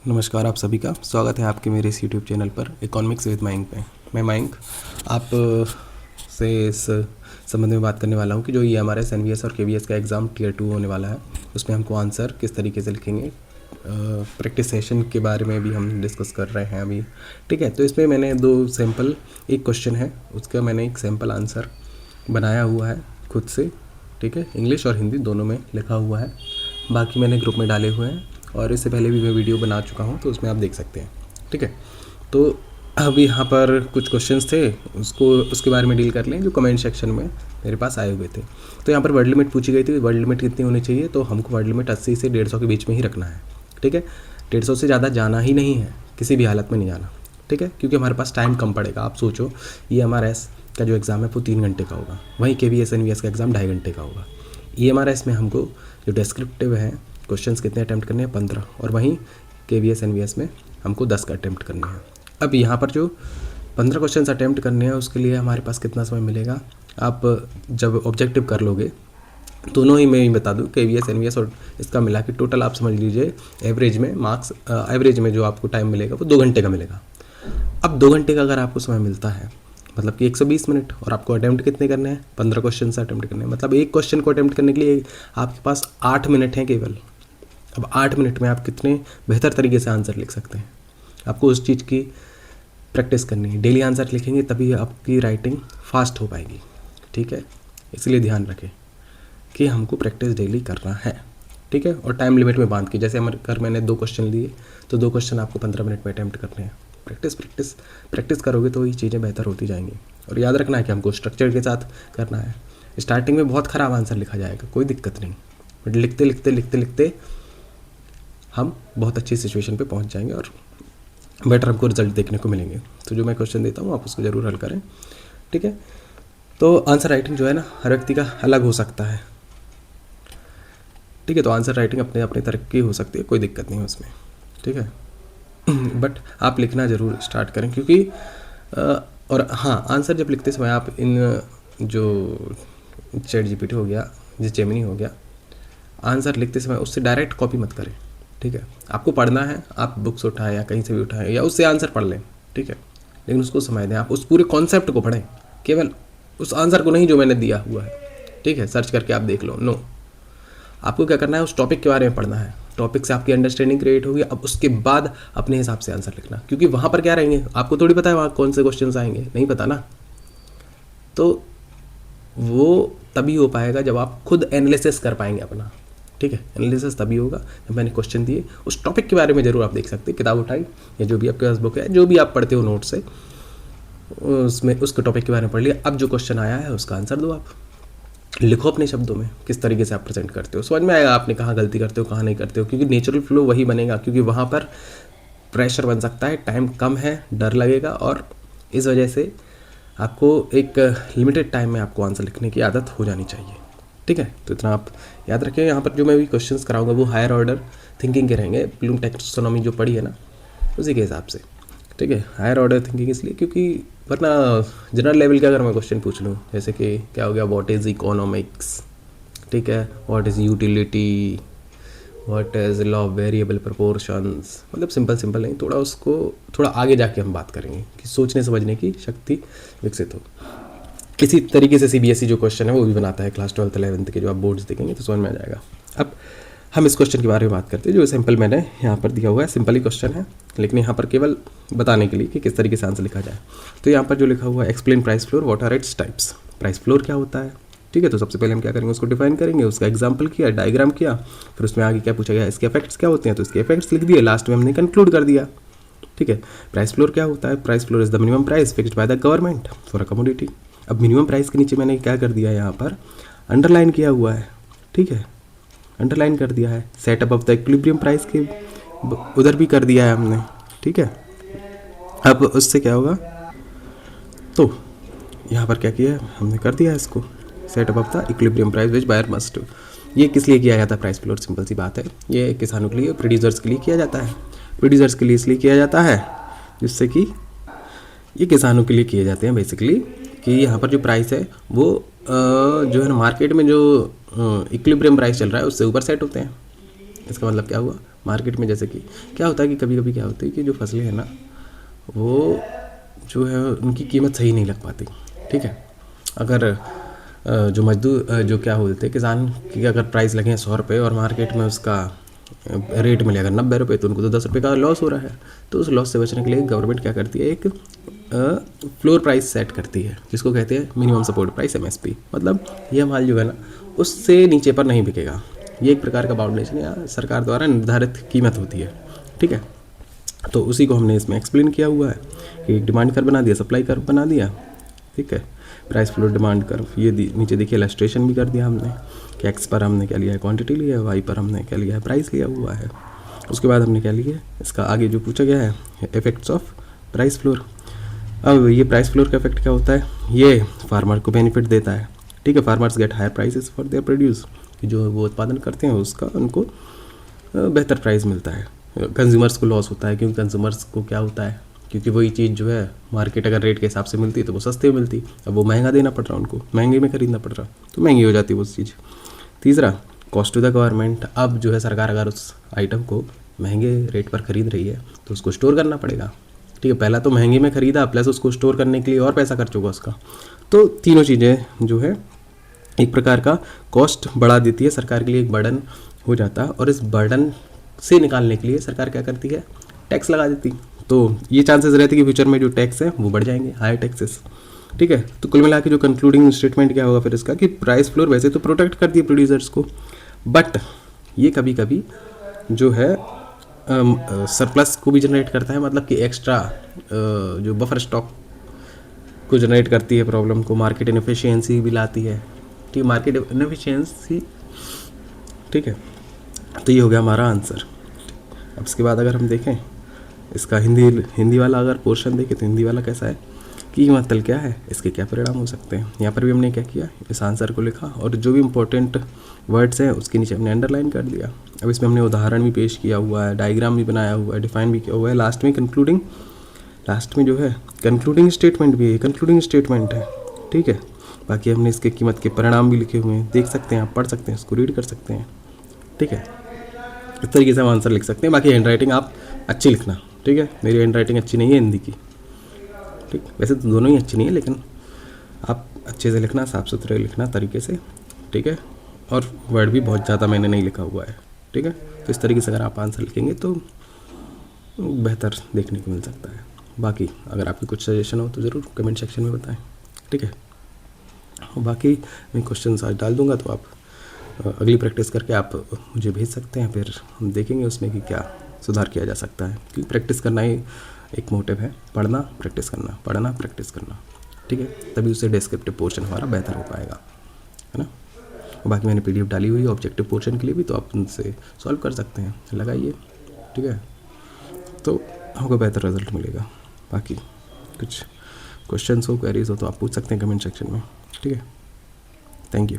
नमस्कार आप सभी का स्वागत है आपके मेरे इस यूट्यूब चैनल पर इकोनॉमिक्स विद मयंक पे। मैं मयंक आप से इस संबंध में बात करने वाला हूँ कि जो ये हमारे एनवीएस और केवीएस का एग्ज़ाम टियर 2 होने वाला है, उसमें हमको आंसर किस तरीके से लिखेंगे, प्रैक्टिस सेशन के बारे में भी हम डिस्कस कर रहे हैं अभी। ठीक है, तो इसमें मैंने दो सैम्पल, एक क्वेश्चन है उसका मैंने एक सैम्पल आंसर बनाया हुआ है खुद से। ठीक है, इंग्लिश और हिंदी दोनों में लिखा हुआ है, बाकी मैंने ग्रुप में डाले हुए हैं और इससे पहले भी मैं वीडियो बना चुका हूँ, तो उसमें आप देख सकते हैं। ठीक है, तो अब यहाँ पर कुछ क्वेश्चंस थे, उसके बारे में डील कर लें जो कमेंट सेक्शन में मेरे पास आए हुए थे। तो यहाँ पर वर्ड लिमिट पूछी गई थी, वर्ड लिमिट कितनी होनी चाहिए, तो हमको वर्ड लिमिट 80 से 150 के बीच में ही रखना है। ठीक है, 150 से ज़्यादा जाना ही नहीं है, किसी भी हालत में नहीं जाना। ठीक है, क्योंकि हमारे पास टाइम कम पड़ेगा। आप सोचो, EMRS का जो एग्ज़ाम है वो 3 घंटे का होगा, वहीं KVS NVS का एग्ज़ाम 2.5 घंटे का होगा। EMRS में हमको जो डिस्क्रिप्टिव है क्वेश्चंस कितने अटैम्प्ट करने हैं, 15, और वहीं KVS NVS में हमको 10 का अटैम्प्ट करने हैं। अब यहाँ पर जो 15 क्वेश्चंस अटैम्प्ट करने हैं उसके लिए हमारे पास कितना समय मिलेगा, आप जब ऑब्जेक्टिव कर लोगे, दोनों ही मैं ही बता दूँ, KVS NVS और इसका मिला के टोटल आप समझ लीजिए एवरेज में मार्क्स, एवरेज में जो आपको टाइम मिलेगा वो 2 घंटे का मिलेगा। अब 2 घंटे का अगर आपको समय मिलता है, मतलब कि 120 मिनट, और आपको अटैम्प्ट कितने करने हैं, 15 क्वेश्चन से अटैम्प्ट करने हैं, मतलब एक क्वेश्चन को अटैम्प्ट करने के लिए आपके पास 8 मिनट हैं केवल। अब 8 मिनट में आप कितने बेहतर तरीके से आंसर लिख सकते हैं। आपको उस चीज़ की प्रैक्टिस करनी है, डेली आंसर लिखेंगे तभी आपकी राइटिंग फास्ट हो पाएगी। ठीक है, इसलिए ध्यान रखें कि हमको प्रैक्टिस डेली करना है। ठीक है, और टाइम लिमिट में बांध के, जैसे मैंने 2 क्वेश्चन लिए तो 2 क्वेश्चन आपको 15 मिनट में अटैम्प्ट करने हैं। प्रैक्टिस करोगे तो ये चीज़ें बेहतर होती जाएंगी। और याद रखना है कि हमको स्ट्रक्चर के साथ करना है। स्टार्टिंग में बहुत ख़राब आंसर लिखा जाएगा, कोई दिक्कत नहीं, बट लिखते हम बहुत अच्छी सिचुएशन पे पहुंच जाएंगे और बेटर हमको रिजल्ट देखने को मिलेंगे। तो जो मैं क्वेश्चन देता हूँ आप उसको ज़रूर हल करें। ठीक है, तो आंसर राइटिंग जो है ना, हर व्यक्ति का अलग हो सकता है। ठीक है, तो आंसर राइटिंग अपने अपने तरह की हो सकती है, कोई दिक्कत नहीं है उसमें। ठीक है, बट आप लिखना ज़रूर स्टार्ट करें, क्योंकि और हाँ, आंसर जब लिखते समय आप इन जो ChatGPT हो गया, जेमिनी हो गया, आंसर लिखते समय उससे डायरेक्ट कॉपी मत करें। ठीक है, आपको पढ़ना है, आप बुक्स उठाएं या कहीं से भी उठाएं या उससे आंसर पढ़ लें। ठीक है, लेकिन उसको समझ दें, आप उस पूरे कॉन्सेप्ट को पढ़ें, केवल उस आंसर को नहीं जो मैंने दिया हुआ है। ठीक है, सर्च करके आप देख लो, नो, आपको क्या करना है, उस टॉपिक के बारे में पढ़ना है, टॉपिक से आपकी अंडरस्टैंडिंग क्रिएट होगी। अब उसके बाद अपने हिसाब से आंसर लिखना, क्योंकि वहाँ पर क्या रहेंगे आपको थोड़ी पता है वहाँ कौन से क्वेश्चन आएंगे, नहीं पता ना। तो वो तभी हो पाएगा जब आप खुद एनालिसिस कर पाएंगे अपना। ठीक है, एनालिसिस तभी होगा जब मैंने क्वेश्चन दिए, उस टॉपिक के बारे में ज़रूर आप देख सकते हैं, किताब उठाई या जो भी आपके पास बुक है, जो भी आप पढ़ते हो नोट से, उसमें उसके टॉपिक के बारे में पढ़ लिया। अब जो क्वेश्चन आया है उसका आंसर दो, आप लिखो अपने शब्दों में, किस तरीके से आप प्रेजेंट करते हो, समझ में आएगा आपने कहाँ गलती करते हो, कहाँ नहीं करते हो, क्योंकि नेचुरल फ्लो वही बनेगा, क्योंकि वहाँ पर प्रेशर बन सकता है, टाइम कम है, डर लगेगा, और इस वजह से आपको एक लिमिटेड टाइम में आपको आंसर लिखने की आदत हो जानी चाहिए। ठीक है, तो इतना आप याद रखें। यहाँ पर जो मैं भी क्वेश्चंस कराऊंगा वो हायर ऑर्डर थिंकिंग के रहेंगे, ब्लूम टैक्सोनॉमी जो पढ़ी है ना, उसी के हिसाब से। ठीक है, हायर ऑर्डर थिंकिंग इसलिए क्योंकि वरना जनरल लेवल का अगर मैं क्वेश्चन पूछ लूँ, जैसे कि क्या हो गया, व्हाट इज़ इकोनॉमिक्स, ठीक है, what is utility, what is law of variable proportions, मतलब सिंपल नहीं, थोड़ा उसको थोड़ा आगे जाके हम बात करेंगे कि सोचने समझने की शक्ति विकसित हो। इसी तरीके से CBSE जो क्वेश्चन है वो भी बनाता है क्लास 12th 11th के, जो आप बोर्ड्स देखेंगे तो समझ में आ जाएगा। अब हम इस क्वेश्चन के बारे में बात करते हैं, जो सिंपल मैंने यहाँ पर दिया हुआ है, सिंपल ही क्वेश्चन है, लेकिन यहाँ पर केवल बताने के लिए कि किस तरीके से आंसर लिखा जाए। तो यहाँ पर जो लिखा हुआ है, explain price floor, what are its types. Price floor क्या होता है, ठीक है, तो सबसे पहले हम क्या करेंगे, उसको डिफाइन करेंगे, उसका एग्जाम्पल किया, डायग्राम किया, फिर उसमें आगे क्या पूछा गया, इसके इफेक्ट्स क्या होते हैं, तो इसके इफेक्ट्स लिख दिए, लास्ट में हमने कंक्लूड कर दिया। ठीक है, प्राइस फ्लोर क्या होता है, price floor is the minimum price fixed by the government for a commodity. अब मिनिमम प्राइस के नीचे मैंने क्या कर दिया, यहाँ पर अंडरलाइन किया हुआ है। ठीक है, अंडरलाइन कर दिया है, set above the equilibrium price के उधर भी कर दिया है हमने। ठीक है, अब उससे क्या होगा, तो यहाँ पर क्या किया हमने, कर दिया इसको set above the equilibrium price which buyer must. ये किस लिए किया जाता है प्राइस फ्लोर, सिंपल सी बात है, ये किसानों के लिए, प्रोड्यूसर्स के लिए किया जाता है। प्रोड्यूसर्स के लिए इसलिए किया जाता है जिससे कि ये किसानों के लिए किए जाते हैं बेसिकली, कि यहाँ पर जो प्राइस है वो जो है ना, मार्केट में जो इक्विलिब्रियम प्राइस चल रहा है उससे ऊपर सेट होते हैं। इसका मतलब क्या हुआ, मार्केट में जैसे कि क्या होता है कि कभी कभी क्या होती है कि जो फसलें हैं ना वो जो है उनकी कीमत सही नहीं लग पाती। ठीक है, अगर जो मजदूर जो क्या बोलते हैं किसान की अगर प्राइस लगे 100 रुपये और मार्केट में उसका रेट मिलेगा 90 रुपये, तो उनको तो 10 रुपये का लॉस हो रहा है। तो उस लॉस से बचने के लिए गवर्नमेंट क्या करती है, एक फ्लोर प्राइस सेट करती है जिसको कहते हैं मिनिमम सपोर्ट प्राइस MSP। मतलब ये माल जो है ना उससे नीचे पर नहीं बिकेगा। ये एक प्रकार का बाउंडेशन या सरकार द्वारा निर्धारित कीमत होती है। ठीक है, तो उसी को हमने इसमें एक्सप्लेन किया हुआ है कि डिमांड कर्व बना दिया, सप्लाई कर्व बना दिया। ठीक है, प्राइस फ्लोर डिमांड कर्व, ये नीचे देखिए इलस्ट्रेशन भी कर दिया हमने कि एक्स पर हमने क्या लिया है, क्वांटिटी लिया है, वाई पर हमने क्या लिया है, प्राइस लिया हुआ है। उसके बाद हमने क्या लिया है, इसका आगे जो पूछा गया है इफेक्ट्स ऑफ प्राइस फ्लोर। अब ये प्राइस फ्लोर का इफेक्ट क्या होता है, ये फार्मर को बेनिफिट देता है। ठीक है, farmers get higher prices for their produce, कि जो वो उत्पादन करते हैं उसका उनको बेहतर प्राइस मिलता है। कंज्यूमर्स को लॉस होता है, क्योंकि कंज्यूमर्स को क्या होता है, क्योंकि वही चीज़ जो है मार्केट अगर रेट के हिसाब से मिलती है तो वो सस्ते में मिलती, अब वो महंगा देना पड़ रहा है उनको, महंगे में खरीदना पड़ रहा, तो महंगी हो जाती है वो चीज़। तीसरा, कॉस्ट टू द गवर्नमेंट। अब जो है सरकार अगर उस आइटम को महंगे रेट पर खरीद रही है तो उसको स्टोर करना पड़ेगा। ठीक है, पहला तो महंगे में खरीदा प्लस उसको स्टोर करने के लिए और पैसा खर्च होगा उसका, तो तीनों चीज़ें जो है एक प्रकार का कॉस्ट बढ़ा देती है, सरकार के लिए एक बर्डन हो जाता है। और इस बर्डन से निकालने के लिए सरकार क्या करती है, टैक्स लगा देती। तो ये चांसेस रहते हैं कि फ्यूचर में जो टैक्स है वो बढ़ जाएंगे, हायर टैक्सेस। ठीक है, तो कुल मिला के जो कंक्लूडिंग स्टेटमेंट क्या होगा फिर इसका, कि प्राइस फ्लोर वैसे तो प्रोटेक्ट करती है प्रोड्यूसर्स को, बट ये कभी कभी जो है सरप्लस को भी जनरेट करता है, मतलब कि एक्स्ट्रा जो बफर स्टॉक को जनरेट करती है, प्रॉब्लम को, मार्केट इनएफिशिएंसी भी लाती है। ठीक है, मार्केट इनएफिशिएंसी। ठीक है, तो ये हो गया हमारा आंसर। अब इसके बाद अगर हम देखें इसका हिंदी वाला अगर पोर्शन देखें तो हिंदी वाला कैसा है कि मतलब क्या है, इसके क्या परिणाम हो सकते हैं। यहाँ पर भी हमने क्या किया, इस आंसर को लिखा और जो भी इंपॉर्टेंट वर्ड्स हैं उसके नीचे हमने अंडरलाइन कर दिया। अब इसमें हमने उदाहरण भी पेश किया हुआ है, डायग्राम भी बनाया हुआ है, डिफाइन भी किया हुआ है। लास्ट में जो है कंक्लूडिंग स्टेटमेंट भी है, कंक्लूडिंग स्टेटमेंट है। ठीक है, बाकी हमने इसके कीमत के परिणाम भी लिखे हुए हैं, देख सकते हैं आप, पढ़ सकते हैं, इसको रीड कर सकते हैं। ठीक है, इस तरीके से हम आंसर लिख सकते हैं। बाकी हैंड राइटिंग आप अच्छी लिखना। ठीक है, मेरी हैंड राइटिंग अच्छी नहीं है हिंदी की। ठीक, वैसे तो दोनों ही अच्छी नहीं है, लेकिन आप अच्छे से लिखना, साफ़ सुथरे लिखना तरीके से। ठीक है, और वर्ड भी बहुत ज़्यादा मैंने नहीं लिखा हुआ है। ठीक है, तो इस तरीके से अगर आप आंसर लिखेंगे तो बेहतर देखने को मिल सकता है। बाकी अगर आपकी कुछ सजेशन हो तो ज़रूर कमेंट सेक्शन में बताएं। ठीक है, बाकी मैं क्वेश्चन आज डाल दूंगा, तो आप अगली प्रैक्टिस करके आप मुझे भेज सकते हैं, फिर हम देखेंगे उसमें कि क्या सुधार किया जा सकता है। क्योंकि प्रैक्टिस करना ही एक मोटिव है, पढ़ना प्रैक्टिस करना, पढ़ना प्रैक्टिस करना। ठीक है, तभी उससे डिस्क्रिप्टिव पोर्शन हमारा बेहतर हो पाएगा, है ना। बाकी मैंने PDF डाली हुई है ऑब्जेक्टिव पोर्शन के लिए भी, तो आप उनसे सॉल्व कर सकते हैं, लगाइए। ठीक है, तो आपको बेहतर रिजल्ट मिलेगा। बाकी कुछ क्वेश्चंस हो, क्वेरीज हो तो आप पूछ सकते हैं कमेंट सेक्शन में। ठीक है, थैंक यू।